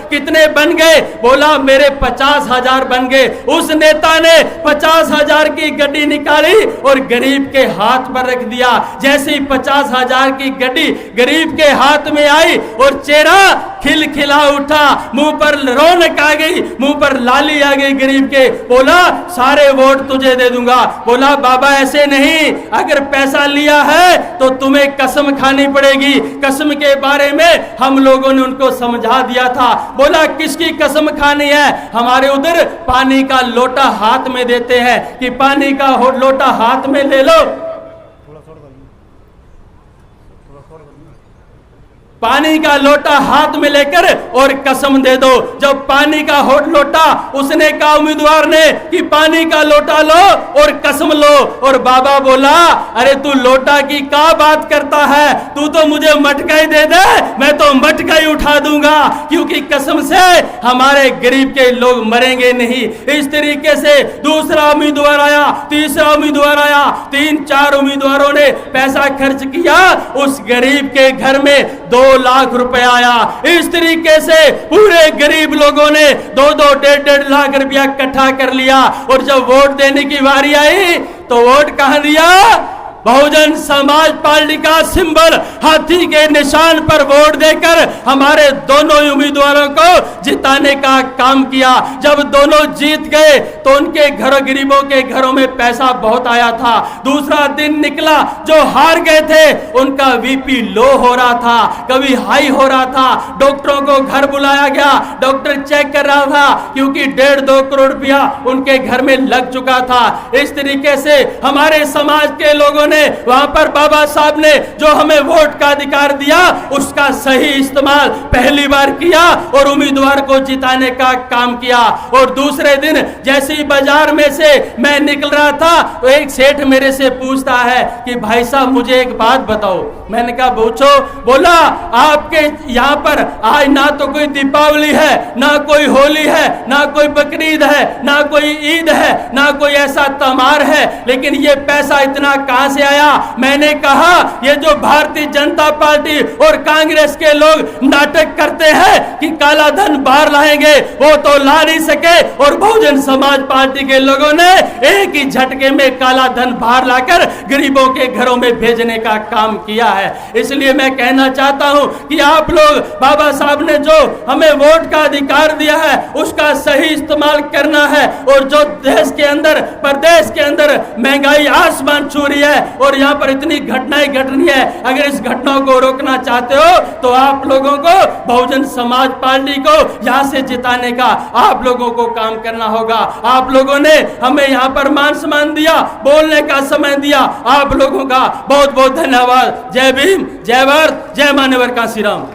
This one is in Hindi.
कितने बन गए? बोला मेरे 50,000 बन गए। उस नेता ने 50,000 की गड्डी निकाली और गरीब के हाथ पर रख दिया। जैसे ही 50,000 की गड्डी गरीब के हाथ में आई और चेहरा खिलखिला उठा, मुंह पर रौनक आ गई, मुंह पर लाली आ गई गरीब के। बोला सारे वोट तुझे दे दूंगा। बोला बाबा ऐसे नहीं, अगर पैसा लिया है तो तुम्हें कसम खानी पड़ेगी। कसम के बारे में हम लोगों ने उनको समझा दिया था। बोला किसकी कसम खानी है? हमारे उधर पानी का लोटा हाथ में देते हैं कि पानी का लोटा हाथ में ले लो, पानी का लोटा हाथ में लेकर और कसम दे दो। जब पानी का लोटा उसने कहा उम्मीदवार ने कि पानी का लोटा लो और कसम लो, और बाबा बोला अरे तू लोटा की क्या बात करता है, तू तो मुझे मटका ही दे दे, मैं तो मटका ही उठा दूंगा, क्योंकि कसम से हमारे गरीब के लोग मरेंगे नहीं। इस तरीके से दूसरा उम्मीदवार आया, तीसरा उम्मीदवार आया, 3-4 उम्मीदवारों ने पैसा खर्च किया, उस गरीब के घर में 2 लाख रुपए आया। इस तरीके से पूरे गरीब लोगों ने 2-2, 1.5 लाख रुपया इकट्ठा कर लिया। और जब वोट देने की बारी आई तो वोट कहां दिया? बहुजन समाज पार्टी का सिंबल हाथी के निशान पर वोट देकर हमारे दोनों उम्मीदवारों को जिताने का काम किया। जब दोनों जीत गए तो उनके घरों, गरीबों के घरों में पैसा बहुत आया था। दूसरा दिन निकला, जो हार गए थे उनका बीपी लो हो रहा था, कभी हाई हो रहा था। डॉक्टरों को घर बुलाया गया, डॉक्टर चेक कर रहा था, क्योंकि 1.5-2 करोड़ रुपया उनके घर में लग चुका था। इस तरीके से हमारे समाज के लोगों ने वहां पर बाबा साहब ने जो हमें वोट का अधिकार दिया उसका सही इस्तेमाल पहली बार किया और उम्मीदवार को जिताने का काम किया। और दूसरे दिन जैसे ही बाजार में से मैं निकल रहा था तो एक सेठ मेरे से पूछता है कि भाई साहब मुझे एक बात बताओ। मैंने कहा पूछो। बोला आपके यहाँ पर आज ना तो कोई दीपावली है, ना कोई होली है, ना कोई बकरीद है, ना कोई ईद है, ना कोई ऐसा त्योहार है, लेकिन ये पैसा इतना कहां से आया? मैंने कहा ये जो भारतीय जनता पार्टी और कांग्रेस के लोग नाटक करते हैं कि काला धन बाहर लाएंगे, वो तो ला नहीं सके, और बहुजन समाज पार्टी के लोगों ने एक ही झटके में काला धन बाहर लाकर गरीबों के घरों में भेजने का काम किया है। इसलिए मैं कहना चाहता हूं कि आप लोग, बाबा साहब ने जो हमें वोट का अधिकार दिया है उसका सही इस्तेमाल करना है। और जो देश के अंदर, प्रदेश के अंदर महंगाई आसमान छू रही है और यहाँ पर इतनी घटनाएं घट रही है, अगर इस घटनाओं को रोकना चाहते हो तो आप लोगों को, बहुजन समाज पार्टी को यहाँ से जिताने का आप लोगों को काम करना होगा। आप लोगों ने हमें यहाँ पर मान सम्मान दिया, बोलने का समय दिया, आप लोगों का बहुत बहुत धन्यवाद। जय भीम, जय भारत, जय मान्यवर कांशीराम।